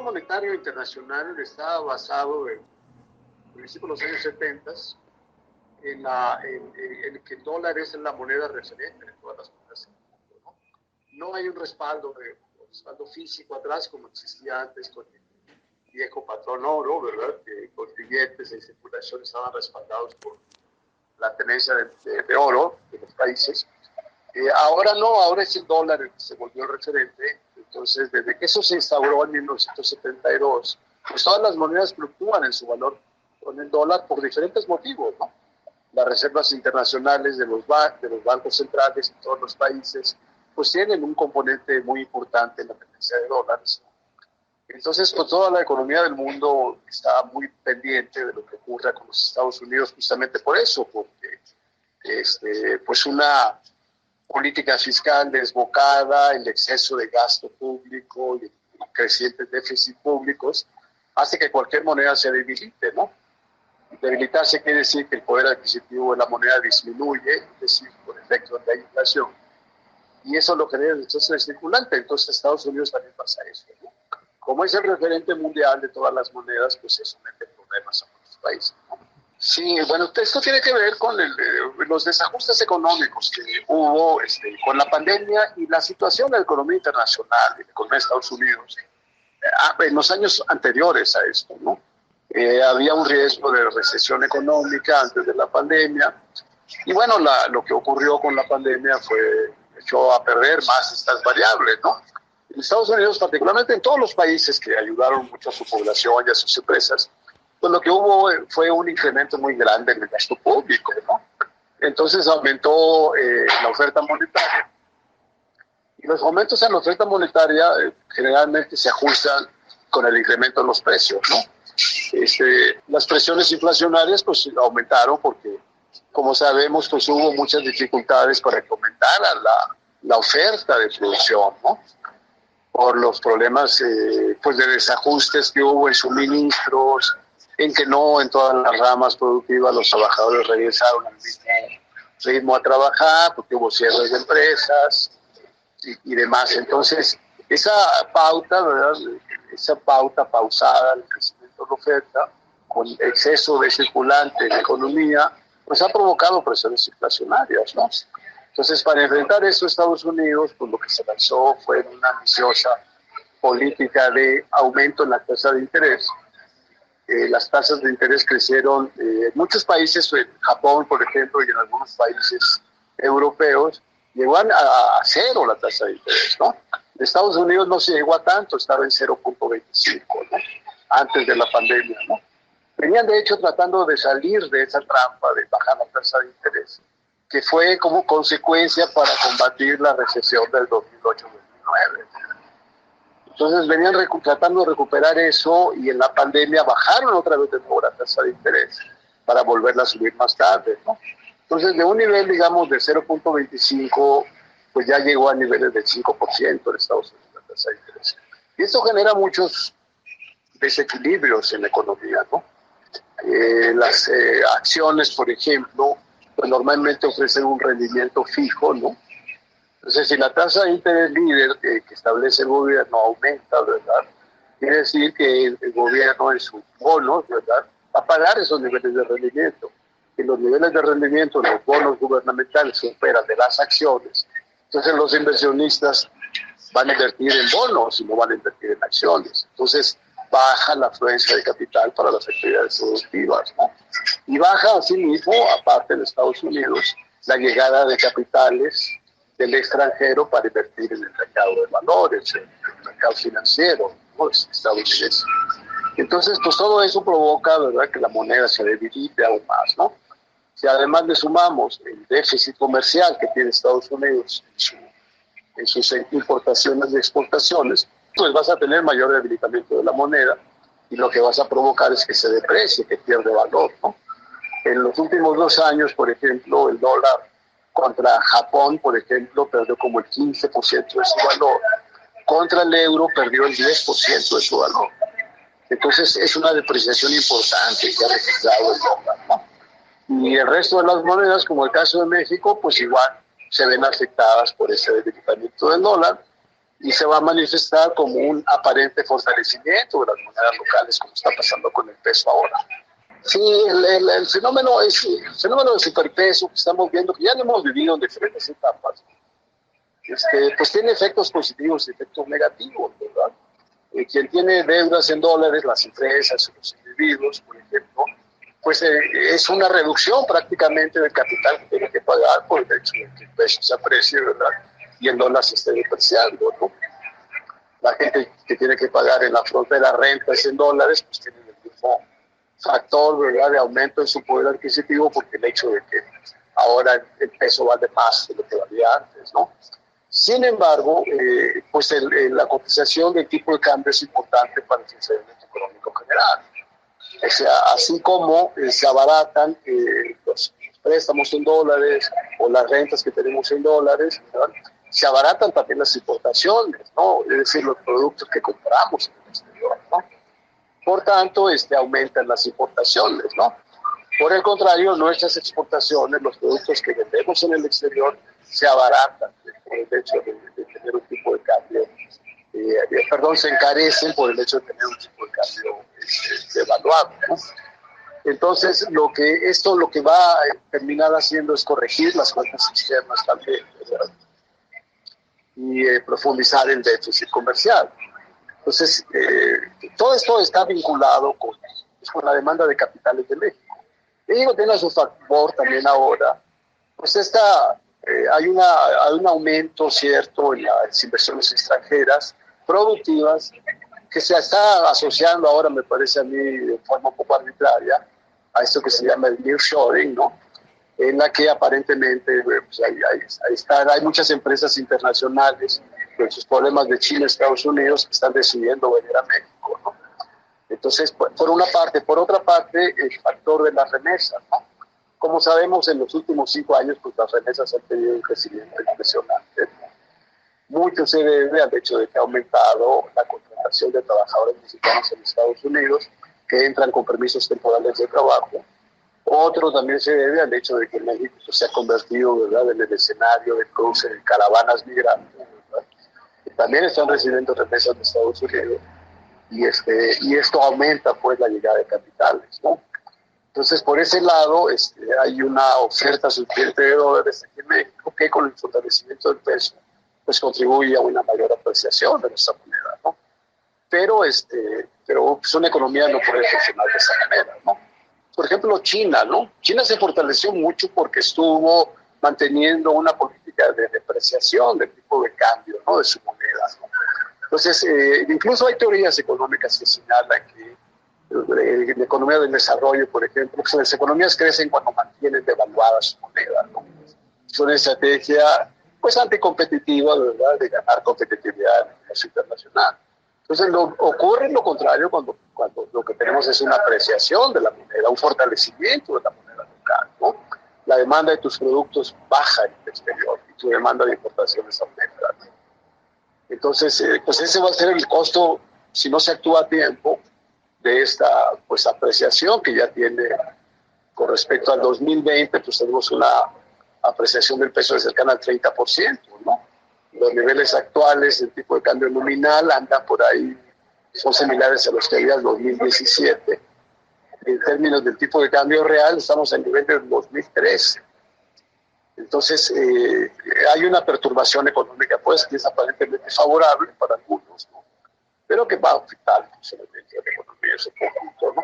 monetario internacional estaba basado en principio de los años 70 en que el dólar es la moneda referente de todas las monedas del mundo, ¿no? No hay un respaldo físico atrás como existía antes con el viejo patrón oro, ¿verdad? Que los billetes en circulación estaban respaldados por la tenencia de oro de los países. Ahora no, ahora es el dólar el que se volvió el referente. Entonces, desde que eso se instauró en 1972, pues todas las monedas fluctúan en su valor con el dólar por diferentes motivos, ¿no? Las reservas internacionales de los bancos centrales en todos los países, pues tienen un componente muy importante en la tenencia de dólares. Entonces, pues toda la economía del mundo está muy pendiente de lo que ocurra con los Estados Unidos, justamente por eso, porque pues una política fiscal desbocada, el exceso de gasto público y crecientes déficits públicos hace que cualquier moneda se debilite, ¿no? Debilitarse quiere decir que el poder adquisitivo de la moneda disminuye, es decir, por efecto de la inflación, y eso lo genera el exceso de circulante. Entonces, Estados Unidos también pasa eso, ¿no? Como es el referente mundial de todas las monedas, pues eso mete problemas a muchos países, ¿no? Sí, bueno, esto tiene que ver con los desajustes económicos que hubo con la pandemia y la situación de la economía internacional, de la economía de Estados Unidos, en los años anteriores a esto, ¿no? Había un riesgo de recesión económica antes de la pandemia, y bueno, lo que ocurrió con la pandemia echó a perder más estas variables, ¿no? En Estados Unidos, particularmente en todos los países que ayudaron mucho a su población y a sus empresas, pues lo que hubo fue un incremento muy grande en el gasto público, ¿no? Entonces aumentó la oferta monetaria. Y los aumentos en la oferta monetaria generalmente se ajustan con el incremento de los precios, ¿no? Las presiones inflacionarias pues aumentaron porque, como sabemos, pues hubo muchas dificultades para que aumentara la oferta de producción, ¿no? Por los problemas pues de desajustes que hubo en suministros, en que no en todas las ramas productivas los trabajadores regresaron al mismo ritmo a trabajar, porque hubo cierres de empresas y demás. Entonces, esa pauta, ¿verdad? Esa pauta pausada del crecimiento de la oferta, con exceso de circulante en la economía, pues ha provocado presiones inflacionarias, ¿no? Entonces, para enfrentar eso, Estados Unidos, pues lo que se lanzó fue una ambiciosa política de aumento en la tasa de interés. Las tasas de interés crecieron en muchos países, en Japón, por ejemplo, y en algunos países europeos, llegó a cero la tasa de interés, ¿no? En Estados Unidos no se llegó a tanto, estaba en 0.25, ¿no? Antes de la pandemia, ¿no? Venían, de hecho, tratando de salir de esa trampa de bajar la tasa de interés, que fue como consecuencia para combatir la recesión del 2008-2009. Entonces venían tratando de recuperar eso y en la pandemia bajaron otra vez de nuevo la tasa de interés para volverla a subir más tarde, ¿no? Entonces de un nivel, digamos, de 0.25, pues ya llegó a niveles del 5% en Estados Unidos la tasa de interés. Y esto genera muchos desequilibrios en la economía, ¿no? Las acciones, por ejemplo, pues normalmente ofrecen un rendimiento fijo, ¿no? Entonces, si la tasa de interés líder que establece el gobierno aumenta, ¿verdad? Quiere decir que el gobierno en sus bonos, ¿verdad?, va a pagar esos niveles de rendimiento. Y los niveles de rendimiento en los bonos gubernamentales superan de las acciones. Entonces, los inversionistas van a invertir en bonos y no van a invertir en acciones. Entonces, baja la afluencia de capital para las actividades productivas, ¿no? Y baja, asimismo, aparte de Estados Unidos, la llegada de capitales del extranjero para invertir en el mercado de valores, en el mercado financiero, ¿no? Estadounidense. Entonces, pues todo eso provoca, ¿verdad?, que la moneda se debilite aún más, ¿no? Si además le sumamos el déficit comercial que tiene Estados Unidos en sus importaciones y exportaciones, pues vas a tener mayor debilitamiento de la moneda y lo que vas a provocar es que se deprecie, que pierde valor, ¿no? En los últimos 2 años, por ejemplo, el dólar contra Japón, por ejemplo, perdió como el 15% de su valor. Contra el euro perdió el 10% de su valor. Entonces es una depreciación importante que ha registrado el dólar, ¿no? Y el resto de las monedas, como el caso de México, pues igual se ven afectadas por ese debilitamiento del dólar. y se va a manifestar como un aparente fortalecimiento de las monedas locales, como está pasando con el peso ahora. Sí, el fenómeno de superpeso que estamos viendo, que ya lo hemos vivido en diferentes etapas, pues tiene efectos positivos y efectos negativos, ¿verdad? Quien tiene deudas en dólares, las empresas, los individuos, por ejemplo, pues es una reducción prácticamente del capital que tiene que pagar por el hecho de que el peso se aprecie, ¿verdad? Y el dólar se esté depreciando, ¿no? La gente que tiene que pagar en la frontera rentas en dólares, pues tiene el mismo factor, ¿verdad?, de aumento en su poder adquisitivo, porque el hecho de que ahora el peso vale más de lo que valía antes, ¿no? Sin embargo, pues la cotización del tipo de cambio es importante para el funcionamiento económico general. O sea, así como se abaratan los préstamos en dólares o las rentas que tenemos en dólares, ¿verdad?, se abaratan también las importaciones, ¿no? Es decir, los productos que compramos en el exterior, ¿no? Por tanto, aumentan las importaciones, ¿no? Por el contrario, nuestras exportaciones, los productos que vendemos en el exterior, se abaratan por el hecho de tener un tipo de cambio, se encarecen por el hecho de tener un tipo de cambio devaluado, ¿no? Entonces, esto lo que va a terminar haciendo es corregir las cuentas externas también, ¿verdad?, y profundizar el déficit comercial. Entonces, todo esto está vinculado con la demanda de capitales de México. Y digo, tiene a su favor también ahora, pues hay un aumento cierto en las inversiones extranjeras productivas que se está asociando ahora, me parece a mí, de forma un poco arbitraria, a esto que se llama el nearshoring, ¿no? En la que aparentemente pues hay muchas empresas internacionales con sus problemas de China, Estados Unidos, que están decidiendo venir a México, ¿no? Entonces, por una parte. Por otra parte, el factor de las remesas, ¿no? Como sabemos, en los últimos 5 años, pues las remesas han tenido un crecimiento impresionante. Mucho se debe al hecho de que ha aumentado la contratación de trabajadores mexicanos en Estados Unidos, que entran con permisos temporales de trabajo. Otro también se debe al hecho de que México se ha convertido, ¿verdad?, en el escenario de cruce de caravanas migrantes, ¿verdad?, que también están recibiendo remesas de Estados Unidos, y esto aumenta pues la llegada de capitales, ¿no? Entonces, por ese lado, hay una oferta suficiente de dólares aquí en México que con el fortalecimiento del peso pues contribuye a una mayor apreciación de nuestra moneda, ¿no? Pero pues una economía no puede funcionar de esa manera, ¿no? Por ejemplo, China, ¿no? China se fortaleció mucho porque estuvo manteniendo una política de depreciación del tipo de cambio, ¿no?, de su moneda, ¿no? Entonces, incluso hay teorías económicas que señalan que la economía del desarrollo, por ejemplo, pues las economías crecen cuando mantienen devaluada su moneda, ¿no? Es una estrategia, pues, anticompetitiva, ¿verdad?, de ganar competitividad en el comercio internacional. Entonces, ocurre lo contrario cuando lo que tenemos es una apreciación de la moneda, un fortalecimiento de la moneda local, ¿no? La demanda de tus productos baja en el exterior y tu demanda de importaciones aumenta, ¿no? Entonces, pues ese va a ser el costo, si no se actúa a tiempo, de esta pues apreciación que ya tiene con respecto al 2020, pues tenemos una apreciación del peso de cercana al 30%, ¿no? Los niveles actuales del tipo de cambio nominal andan por ahí, son similares a los que había en 2017. En términos del tipo de cambio real, estamos en nivel del 2013. Entonces, hay una perturbación económica, pues, que es aparentemente favorable para algunos, ¿no?, pero que va a afectar el funcionamiento de la economía en su conjunto, ¿no?